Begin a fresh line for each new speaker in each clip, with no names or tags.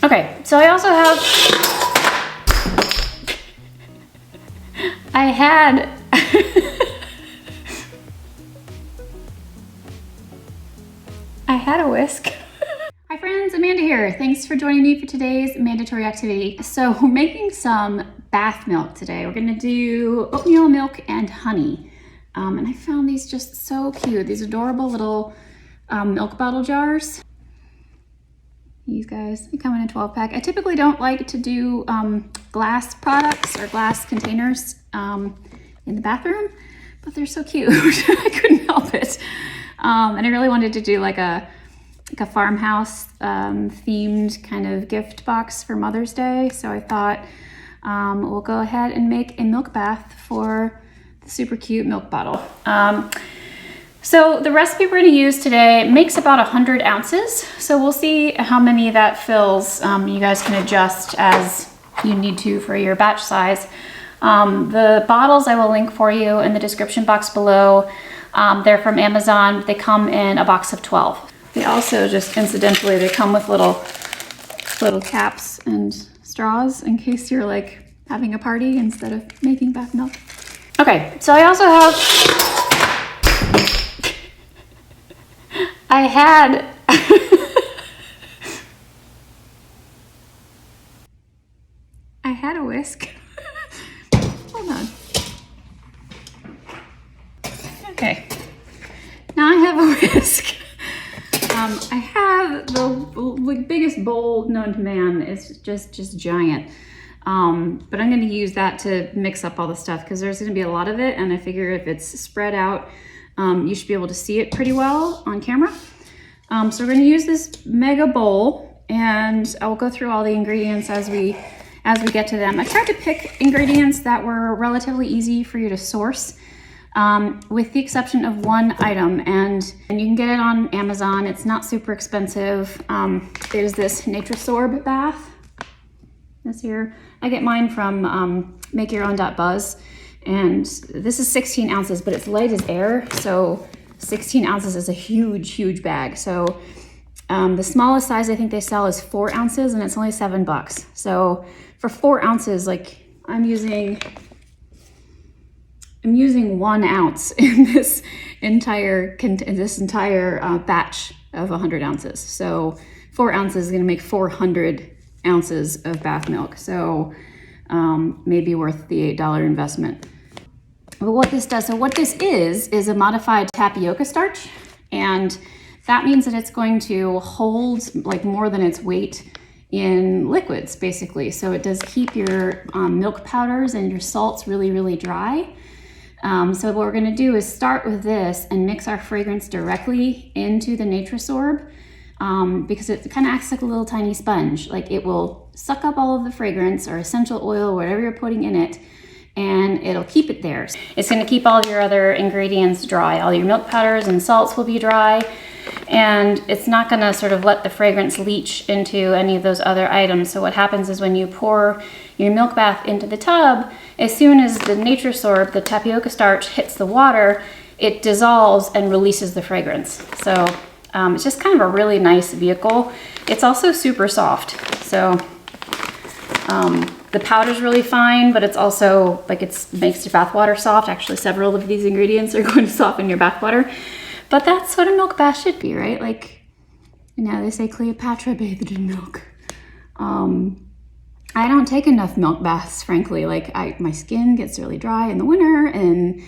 Okay, so I also have, I had a whisk. Hi friends, Amanda here. Thanks for joining me for today's mandatory activity. So we're making some bath milk today. We're gonna do oatmeal milk and honey. And I found these just so cute. These adorable little milk bottle jars. These guys, they come in a 12 pack. I typically don't like to do glass products or glass containers in the bathroom, but they're so cute. I couldn't help it. And I really wanted to do like a farmhouse themed kind of gift box for Mother's Day. So I thought we'll go ahead and make a milk bath for the super cute milk bottle. So the recipe we're going to use today makes about 100 ounces. So we'll see how many that fills. You guys can adjust as you need to for your batch size. The bottles I will link for you in the description box below. They're from Amazon. They come in a box of 12. They also, just incidentally, they come with little caps and straws in case you're like having a party instead of making bath milk. Okay, so I also have, I had a whisk. Hold on. Okay, now I have a whisk. I have the biggest bowl known to man. It's just giant. But I'm going to use that to mix up all the stuff because there's going to be a lot of it, and I figure if it's spread out, you should be able to see it pretty well on camera. So we're going to use this mega bowl, and I will go through all the ingredients as we get to them. I tried to pick ingredients that were relatively easy for you to source, with the exception of one item, and you can get it on Amazon. It's not super expensive. It is this Natrasorb Bath. This here, I get mine from makeyourown.buzz, and this is 16 ounces, but it's light as air, so 16 ounces is a huge bag. So the smallest size I think they sell is 4 ounces, and it's only $7. So for 4 ounces, like I'm using 1 ounce in this entire batch of 100 ounces. So 4 ounces is going to make 400 ounces of bath milk. So maybe worth the $8 investment. But what this does, so what this is a modified tapioca starch, and that means that it's going to hold like more than its weight in liquids, basically. So it does keep your milk powders and your salts really dry. So what we're gonna do is start with this and mix our fragrance directly into the Natrasorb, because it kind of acts like a little tiny sponge. Like it will suck up all of the fragrance or essential oil, whatever you're putting in it, and it'll keep it there. It's gonna keep all of your other ingredients dry. All your milk powders and salts will be dry, and it's not gonna sort of let the fragrance leach into any of those other items. So what happens is when you pour your milk bath into the tub, as soon as the Natrasorb, the tapioca starch, hits the water, it dissolves and releases the fragrance. So it's just kind of a really nice vehicle. It's also super soft. So the powder's really fine, but it's also like makes your bath water soft. Actually, several of these ingredients are going to soften your bath water. But that's what a milk bath should be, right? Like, you know, they say Cleopatra bathed in milk. I don't take enough milk baths, frankly. Like my skin gets really dry in the winter, and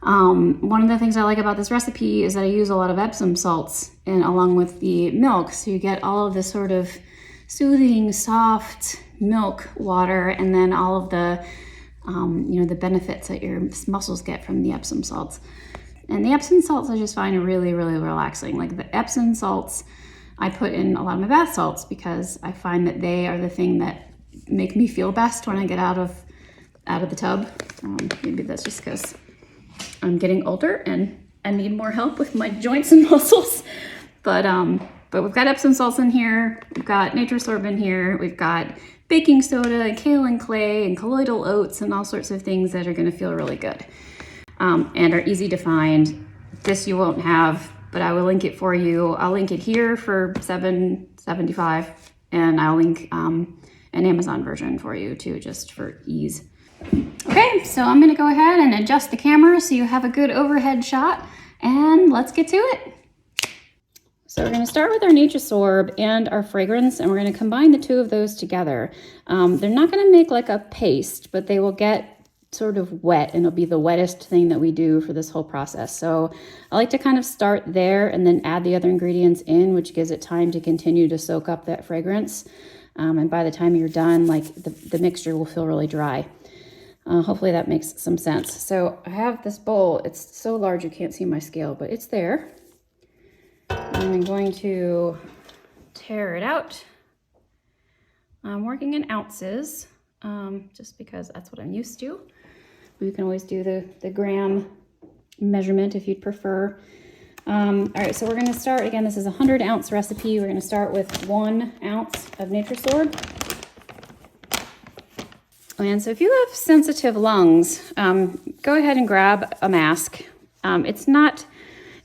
one of the things I like about this recipe is that I use a lot of Epsom salts along with the milk, so you get all of this sort of soothing, soft milk water, and then all of the the benefits that your muscles get from the Epsom salts. And the Epsom salts I just find really relaxing. Like the Epsom salts, I put in a lot of my bath salts because I find that they are the thing that make me feel best when I get out of the tub. Maybe that's just because I'm getting older and I need more help with my joints and muscles. But we've got Epsom salts in here, we've got Natrasorb in here, we've got baking soda and kaolin clay and colloidal oats and all sorts of things that are going to feel really good and are easy to find. This you won't have, but I will link it for you. I'll link it here for $7.75, and I'll link an Amazon version for you too, just for ease. Okay, so I'm gonna go ahead and adjust the camera so you have a good overhead shot, and let's get to it. So we're gonna start with our Natrasorb and our fragrance, and we're gonna combine the two of those together. They're not gonna make like a paste, but they will get sort of wet, and it'll be the wettest thing that we do for this whole process. So I like to kind of start there and then add the other ingredients in, which gives it time to continue to soak up that fragrance. And by the time you're done, like the mixture will feel really dry. Hopefully that makes some sense. So I have this bowl. It's so large you can't see my scale, but it's there. And I'm going to tear it out. I'm working in ounces, just because that's what I'm used to. You can always do the gram measurement if you'd prefer. All right, so we're gonna start, again, this is a 100-ounce recipe. We're gonna start with 1 ounce of Natrasorb. And so if you have sensitive lungs, go ahead and grab a mask. It's not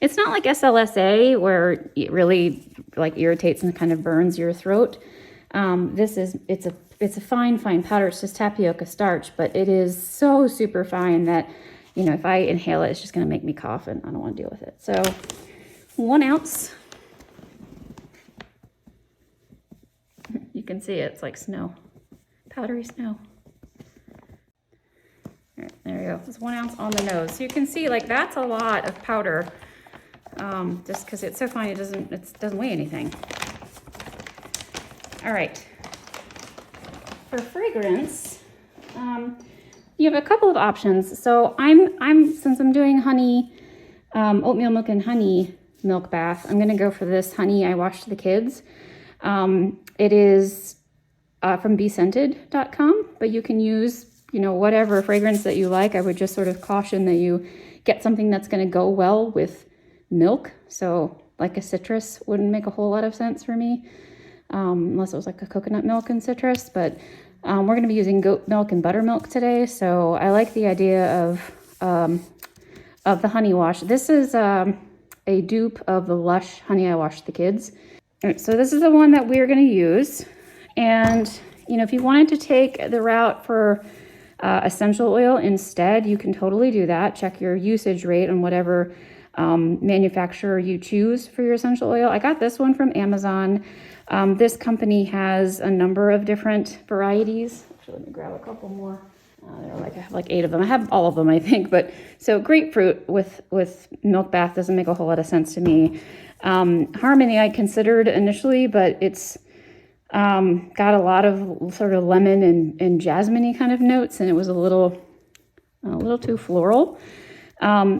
like SLSA where it really like irritates and kind of burns your throat. It's a fine powder. It's just tapioca starch, but it is so super fine that, you know, if I inhale it, it's just gonna make me cough, and I don't wanna deal with it. So 1 ounce. You can see it's like snow, powdery snow. All right, there you go. It's 1 ounce on the nose. So you can see like that's a lot of powder, just because it's so fine, it doesn't weigh anything. All right. For fragrance, you have a couple of options. So since I'm doing honey, oatmeal milk and honey milk bath, I'm gonna go for this honey I washed the kids. It is from bescented.com, but you can use, you know, whatever fragrance that you like. I would just sort of caution that you get something that's gonna go well with milk. So like a citrus wouldn't make a whole lot of sense for me. Unless it was like a coconut milk and citrus, but we're going to be using goat milk and buttermilk today. So I like the idea of the honey wash. This is a dupe of the Lush honey I washed the kids. All right, so this is the one that we're going to use. And, you know, if you wanted to take the route for essential oil instead, you can totally do that. Check your usage rate on whatever manufacturer you choose for your essential oil. I got this one from Amazon. This company has a number of different varieties. Actually, let me grab a couple more. I have like 8 of them. I have all of them, I think. But so grapefruit with milk bath doesn't make a whole lot of sense to me. Harmony I considered initially, but it's got a lot of sort of lemon and jasmine-y kind of notes, and it was a little too floral.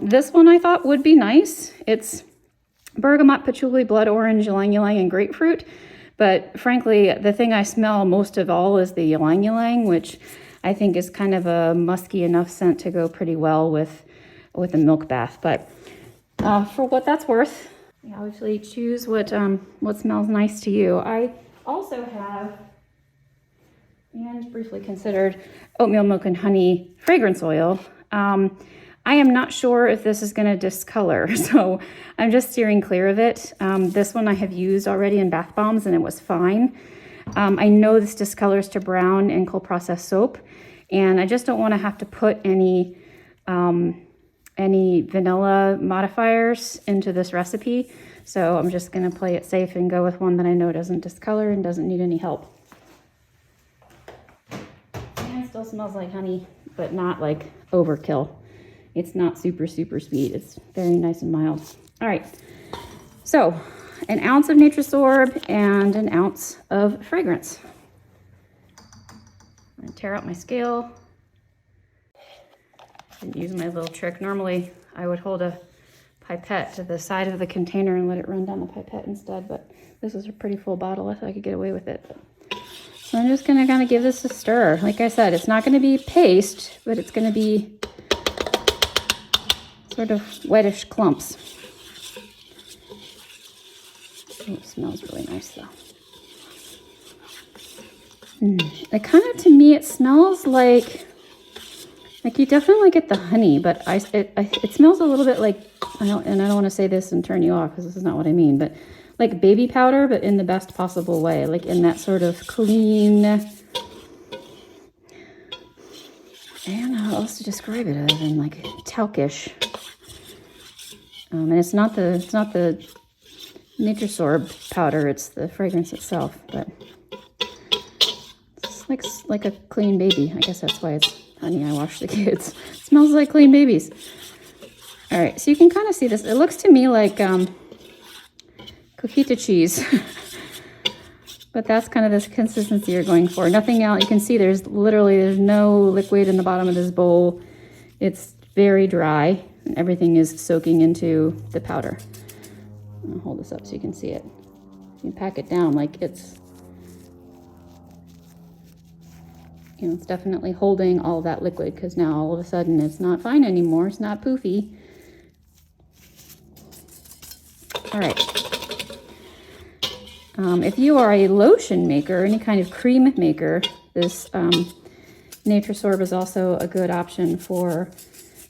This one I thought would be nice. It's bergamot, patchouli, blood orange, ylang ylang, and grapefruit. But frankly, the thing I smell most of all is the ylang ylang, which I think is kind of a musky enough scent to go pretty well with a milk bath. But for what that's worth, you obviously choose what smells nice to you. I also have, and briefly considered, oatmeal milk and honey fragrance oil. I am not sure if this is going to discolor, so I'm just steering clear of it. This one I have used already in bath bombs, and it was fine. I know this discolors to brown in cold processed soap, and I just don't want to have to put any vanilla modifiers into this recipe. So I'm just going to play it safe and go with one that I know doesn't discolor and doesn't need any help. And it still smells like honey, but not like overkill. It's not super sweet. It's very nice and mild. All right, so 1 ounce of Natrasorb and 1 ounce of fragrance. I'm gonna tear out my scale. And use my little trick. Normally I would hold a pipette to the side of the container and let it run down the pipette instead, but this is a pretty full bottle. I thought I could get away with it. So I'm just gonna kind of give this a stir. Like I said, it's not gonna be paste, but it's gonna be sort of wettish clumps. Oh, it smells really nice though. It kind of, to me, it smells like you definitely get the honey, but it smells a little bit like I don't want to say this and turn you off because this is not what I mean, but like baby powder, but in the best possible way, like in that sort of clean, I don't know how else to describe it other than like talc-ish. And it's not the Natrasorb powder, it's the fragrance itself, but it's like a clean baby. I guess that's why it's Honey, I Wash the Kids. It smells like clean babies. All right, so you can kind of see this. It looks to me like cojita cheese, but that's kind of this consistency you're going for. Nothing else. You can see there's no liquid in the bottom of this bowl. It's very dry, and everything is soaking into the powder. I'll hold this up so you can see it. You can pack it down like it's, you know, it's definitely holding all that liquid, because now all of a sudden it's not fine anymore. It's not poofy. All right. If you are a lotion maker, any kind of cream maker, this Natrasorb is also a good option for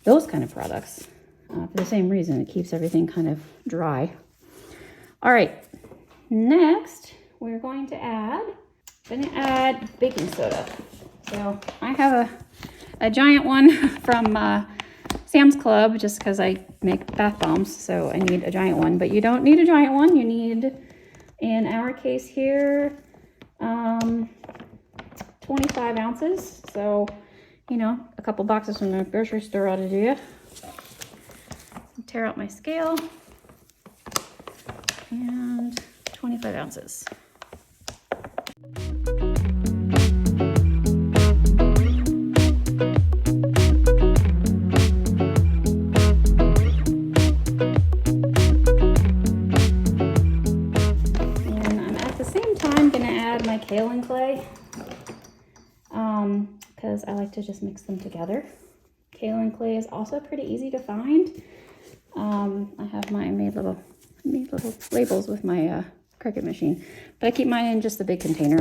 those kind of products. For the same reason, it keeps everything kind of dry. All right, next we're going to add baking soda. So I have a giant one from Sam's Club, just because I make bath bombs, so I need a giant one. But you don't need a giant one. You need, in our case here, 25 ounces. So, you know, a couple boxes from the grocery store ought to do you. Tear out my scale. And 25 ounces. Kaolin clay, because I like to just mix them together. Kaolin clay is also pretty easy to find. I have mine made little labels with my Cricut machine, but I keep mine in just the big container.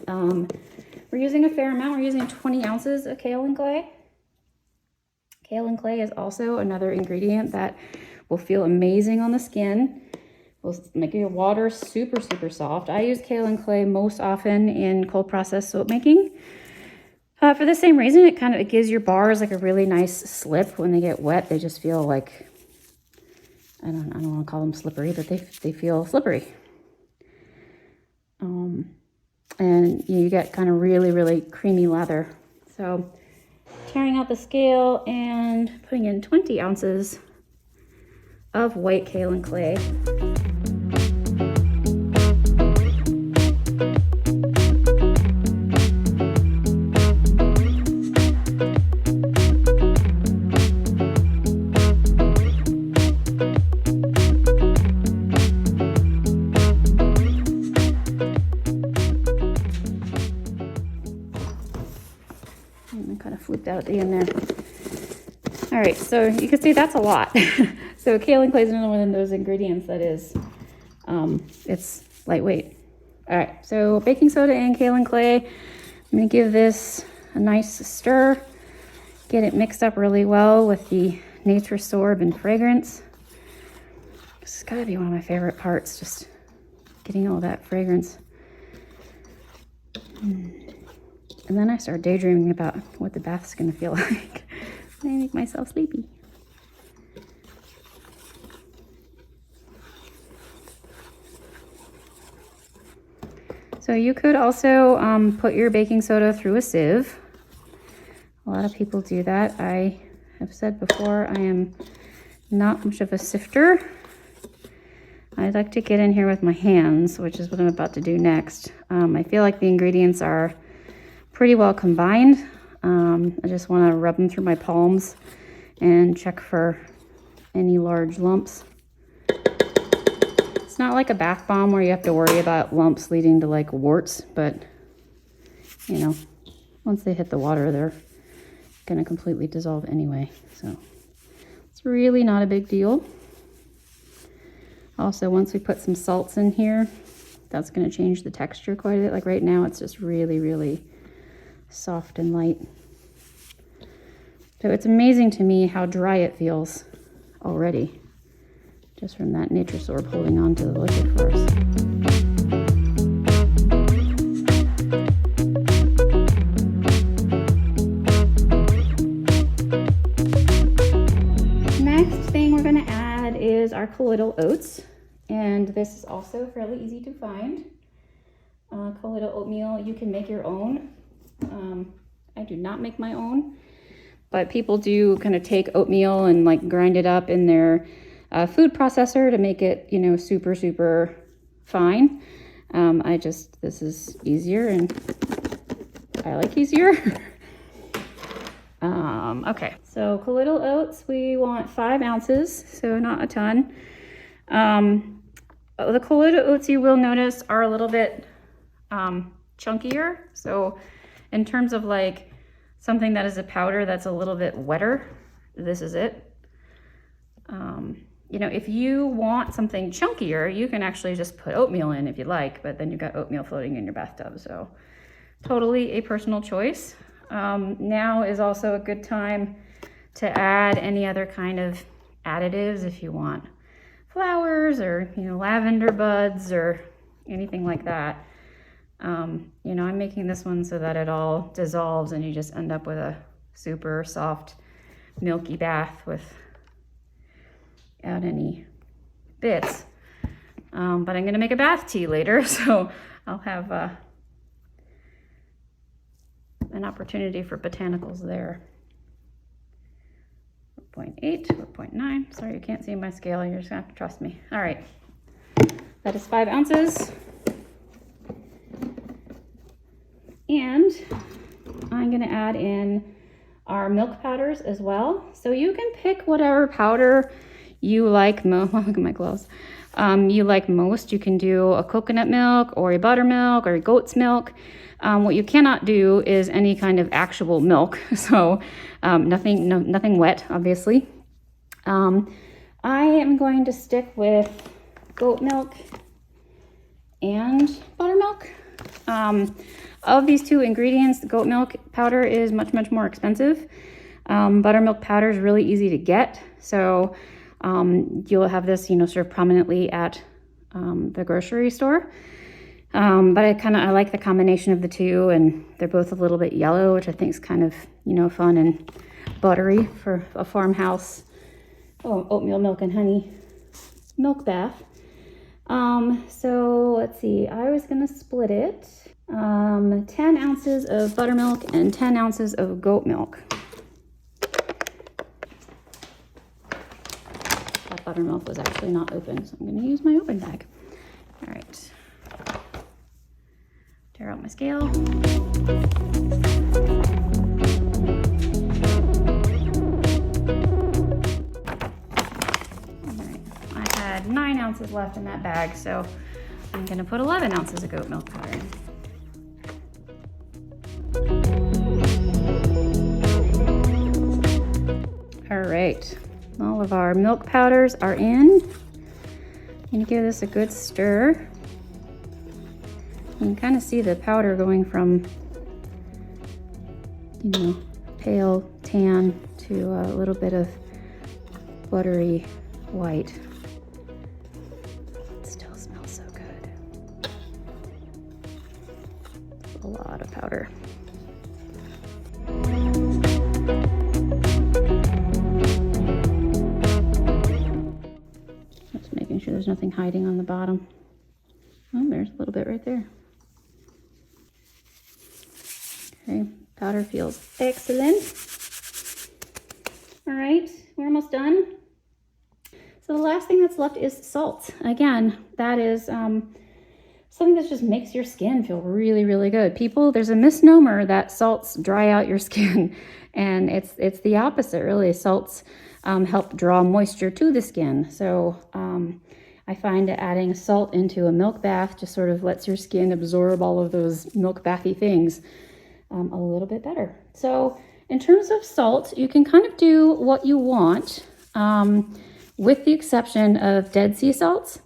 We're using a fair amount. We're using 20 ounces of kaolin clay. Kaolin clay is also another ingredient that will feel amazing on the skin. Will make your water super, super soft. I use kaolin clay most often in cold process soap making. For the same reason, it gives your bars like a really nice slip. When they get wet, they just feel like, I don't want to call them slippery, but they feel slippery. And you get kind of really, really creamy lather. So tearing out the scale and putting in 20 ounces of white kaolin clay. Out at the end there. All right, so you can see that's a lot. So kaolin clay is another one of those ingredients that is, it's lightweight. All right, so baking soda and kaolin clay. I'm gonna give this a nice stir, get it mixed up really well with the Natrasorb and fragrance. It's gotta be one of my favorite parts, just getting all that fragrance. And then I start daydreaming about what the bath's gonna feel like. And I make myself sleepy. So you could also put your baking soda through a sieve. A lot of people do that. I have said before, I am not much of a sifter. I like to get in here with my hands, which is what I'm about to do next. I feel like the ingredients are pretty well combined. I just want to rub them through my palms and check for any large lumps. It's not like a bath bomb where you have to worry about lumps leading to like warts, but you know, once they hit the water, they're gonna completely dissolve anyway. So it's really not a big deal. Also, once we put some salts in here, that's gonna change the texture quite a bit. Like right now, it's just really, really soft and light. So it's amazing to me how dry it feels. already, just from that Natrasorb holding on to the liquid for us. Next thing we're going to add is our colloidal oats, and this is also fairly easy to find. Colloidal oatmeal, you can make your own. I do not make my own, but people do kind of take oatmeal and like grind it up in their food processor to make it, you know, super, super fine. This is easier and I like easier. Okay, so colloidal oats, we want 5 ounces, so not a ton. The colloidal oats, you will notice, are a little bit chunkier. So in terms of like something that is a powder that's a little bit wetter, this is it. You know, if you want something chunkier, you can actually just put oatmeal in if you like, but then you've got oatmeal floating in your bathtub. So totally a personal choice. Now is also a good time to add any other kind of additives if you want flowers or, you know, lavender buds or anything like that. You know, I'm making this one so that it all dissolves and you just end up with a super soft, milky bath without any bits. But I'm going to make a bath tea later, so I'll have an opportunity for botanicals there. 4.8, 4.9. Sorry, you can't see my scale. You're just going to have to trust me. All right. That is 5 ounces. And I'm going to add in our milk powders as well. So you can pick whatever powder you like most. Look at my gloves. You like most. You can do a coconut milk or a buttermilk or a goat's milk. What you cannot do is any kind of actual milk. So nothing wet, obviously. I am going to stick with goat milk and buttermilk. Of these 2 ingredients, the goat milk powder is much, much more expensive. Buttermilk powder is really easy to get. So you'll have this, you know, sort of prominently at the grocery store. But I like the combination of the 2, and they're both a little bit yellow, which I think is kind of, you know, fun and buttery for a farmhouse oatmeal milk and honey milk bath. So let's see, I was going to split it. 10 ounces of buttermilk and 10 ounces of goat milk. That buttermilk was actually not open, so I'm going to use my open bag. All right. Tear out my scale. All right. I had 9 ounces left in that bag, so I'm going to put 11 ounces of goat milk powder in. All right, all of our milk powders are in. I'm going to give this a good stir. You can kind of see the powder going from, you know, pale tan to a little bit of buttery white. It still smells so good. A lot of powder. Just making sure there's nothing hiding on the bottom. Oh, there's a little bit right there. Okay, powder feels excellent. All right, we're almost done. So the last thing that's left is salt. Again, that is something that just makes your skin feel really, really good. There's a misnomer that salts dry out your skin, and it's the opposite, really. Salts help draw moisture to the skin. So I find that adding salt into a milk bath just sort of lets your skin absorb all of those milk bathy things a little bit better. So in terms of salt, you can kind of do what you want, with the exception of Dead Sea salts.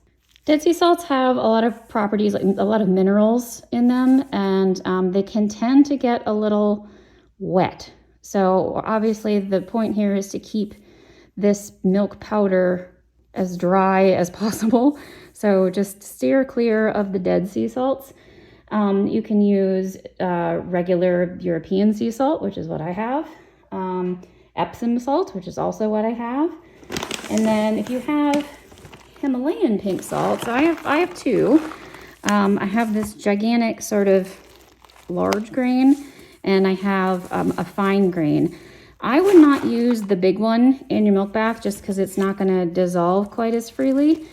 Dead Sea salts have a lot of properties, like a lot of minerals in them, and they can tend to get a little wet. So obviously the point here is to keep this milk powder as dry as possible. So just steer clear of the dead sea salts. You can use regular European sea salt, which is what I have. Epsom salt, which is also what I have. And then if you have Himalayan pink salt, so I have two. I have this gigantic sort of large grain, and I have a fine grain. I would not use the big one in your milk bath just because it's not going to dissolve quite as freely.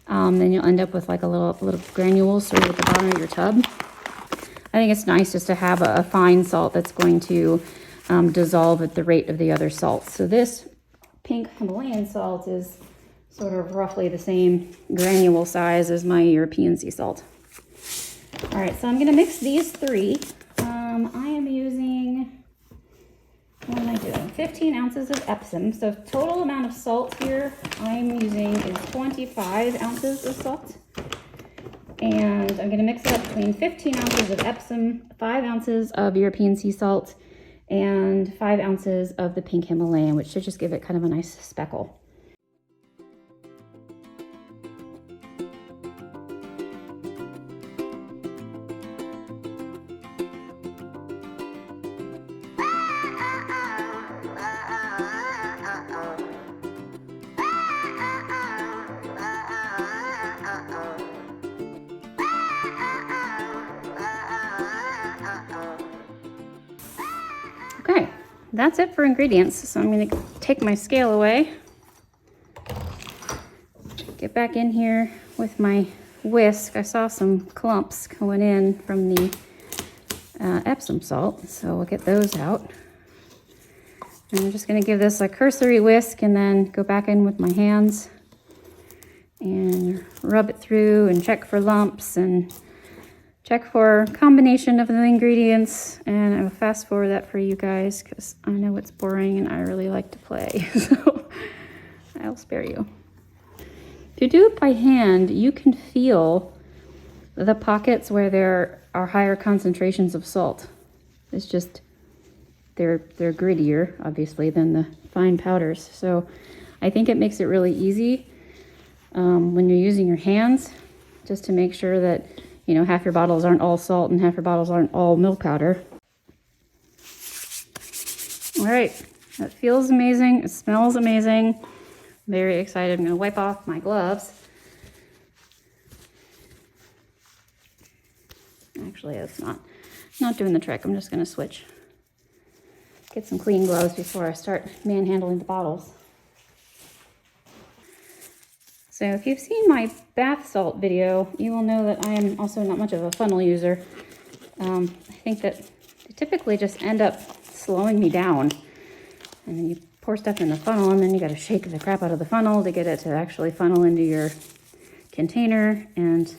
Then you'll end up with like a little granules sort of at the bottom of your tub. I think it's nice just to have a fine salt that's going to dissolve at the rate of the other salts. So this pink Himalayan salt is sort of roughly the same granule size as my European sea salt. All right, so I'm going to mix these three. I am using, what am I doing? 15 ounces of Epsom. So total amount of salt here I'm using is 25 ounces of salt. And I'm going to mix it up between 15 ounces of Epsom, 5 ounces of European sea salt, and 5 ounces of the pink Himalayan, which should just give it kind of a nice speckle. Okay, that's it for ingredients. So I'm going to take my scale away, get back in here with my whisk. I saw some clumps going in from the Epsom salt, so we'll get those out. And I'm just going to give this a cursory whisk and then go back in with my hands and rub it through and check for lumps and check for combination of the ingredients. And I will fast forward that for you guys because I know it's boring and I really like to play. So I'll spare you. If you do it by hand, you can feel the pockets where there are higher concentrations of salt. It's just, they're grittier, obviously, than the fine powders. So I think it makes it really easy when you're using your hands, just to make sure that, you know, half your bottles aren't all salt and half your bottles aren't all milk powder. All right, that feels amazing. It smells amazing. I'm very excited. I'm going to wipe off my gloves. Actually, it's not doing the trick. I'm just going to switch. Get some clean gloves before I start manhandling the bottles. So if you've seen my bath salt video, you will know that I am also not much of a funnel user. I think that they typically just end up slowing me down. And then you pour stuff in the funnel, and then you got to shake the crap out of the funnel to get it to actually funnel into your container, and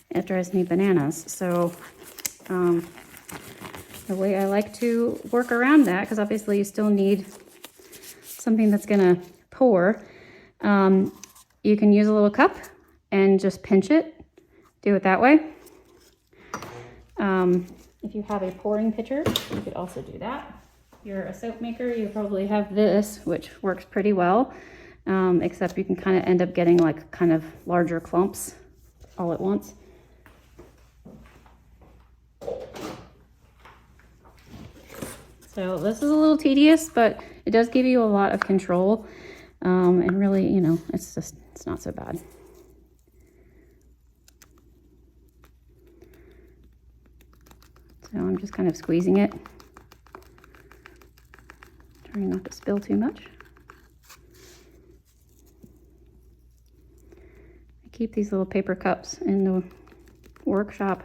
it drives me bananas. So the way I like to work around that, because obviously you still need something that's going to pour, you can use a little cup and just pinch it. Do it that way. If you have a pouring pitcher, you could also do that. If you're a soap maker, you probably have this, which works pretty well, except you can kind of end up getting like kind of larger clumps all at once. So this is a little tedious, but it does give you a lot of control. And really, you know, it's not so bad. So I'm just kind of squeezing it, trying not to spill too much. I keep these little paper cups in the workshop.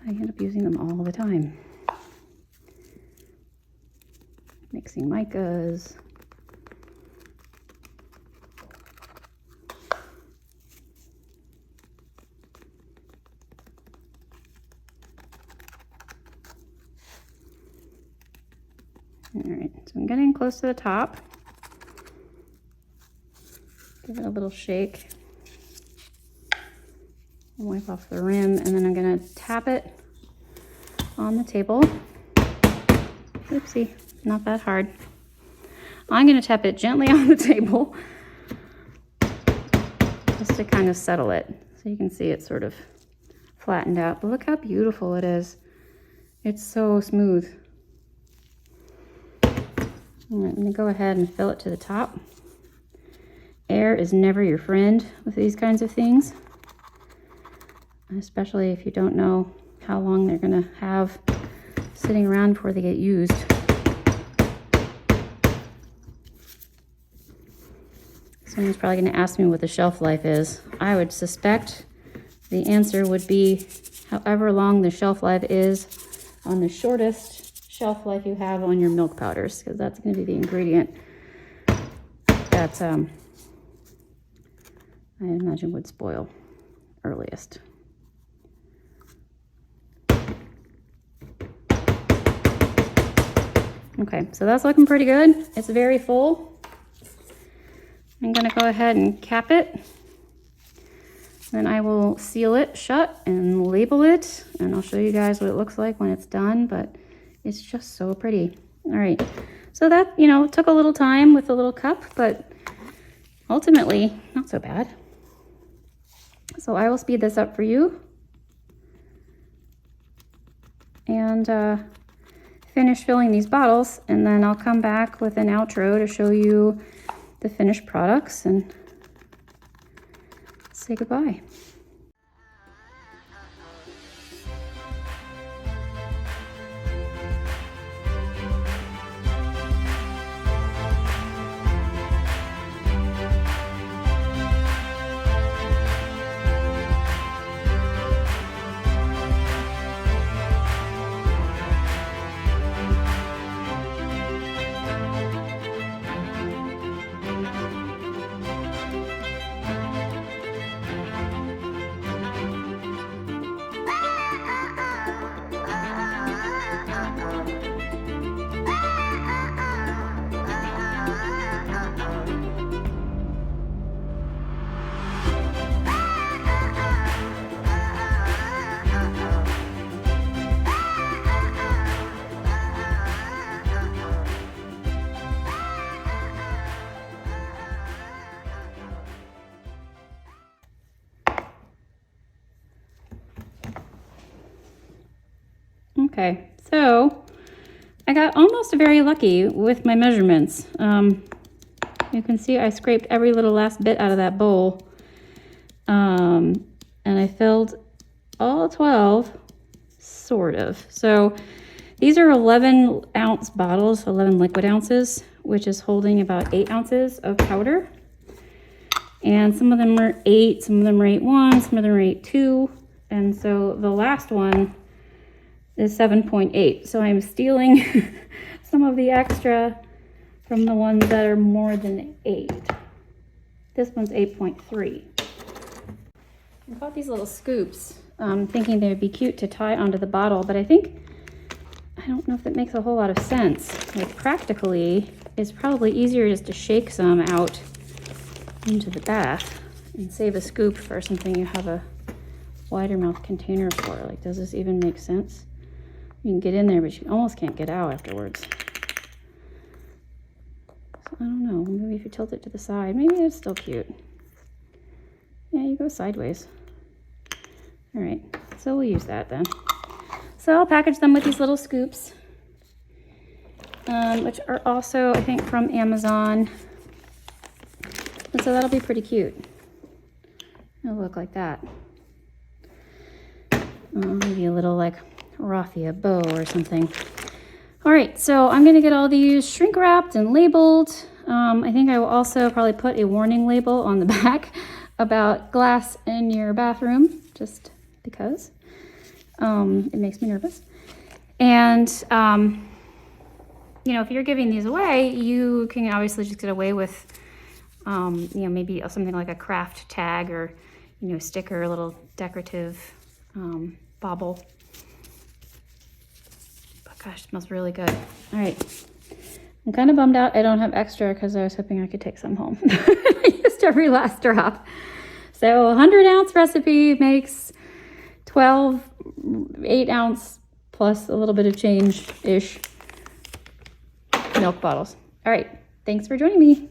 I end up using them all the time. Mixing micas. All right, so I'm getting close to the top. Give it a little shake. Wipe off the rim, and then I'm gonna tap it on the table. Oopsie, not that hard. I'm going to tap it gently on the table just to kind of settle it. So you can see it's sort of flattened out. But look how beautiful it is. It's so smooth. All right, I'm going to go ahead and fill it to the top. Air is never your friend with these kinds of things, especially if you don't know how long they're going to have sitting around before they get used. Someone's probably going to ask me what the shelf life is. I would suspect the answer would be however long the shelf life is on the shortest shelf life you have on your milk powders, because that's going to be the ingredient that I imagine would spoil earliest. Okay, so that's looking pretty good. It's very full. I'm going to go ahead and cap it. Then I will seal it shut and label it, and I'll show you guys what it looks like when it's done, but it's just so pretty. All right, so that, you know, took a little time with a little cup, but ultimately not so bad. So I will speed this up for you and finish filling these bottles, and then I'll come back with an outro to show you the finished products and say goodbye. Okay, so I got almost very lucky with my measurements. You can see I scraped every little last bit out of that bowl. And I filled all 12, sort of. So these are 11-ounce bottles, 11 liquid ounces, which is holding about 8 ounces of powder. And some of them are 8, some of them are 8.1, some of them are 8.2. And so the last one is 7.8. So I'm stealing some of the extra from the ones that are more than 8. This one's 8.3. I bought these little scoops, thinking they would be cute to tie onto the bottle, but I don't know if that makes a whole lot of sense. Like, practically, it's probably easier just to shake some out into the bath and save a scoop for something you have a wider mouth container for. Like, does this even make sense? You can get in there, but you almost can't get out afterwards. So I don't know, maybe if you tilt it to the side, maybe it's still cute. Yeah, you go sideways. All right, so we'll use that then. So I'll package them with these little scoops, which are also, I think, from Amazon. And so that'll be pretty cute. It'll look like that. Maybe a little like raffia bow or something. All right, so I'm gonna get all these shrink wrapped and labeled. I think I will also probably put a warning label on the back about glass in your bathroom, just because it makes me nervous. And you know, if you're giving these away, you can obviously just get away with you know, maybe something like a craft tag, or, you know, sticker, a little decorative bauble. But gosh, it smells really good. All right, I'm kind of bummed out I don't have extra, because I was hoping I could take some home. I used every last drop. So a 100-ounce recipe makes 12 8-ounce plus a little bit of change-ish milk bottles. All right, Thanks for joining me.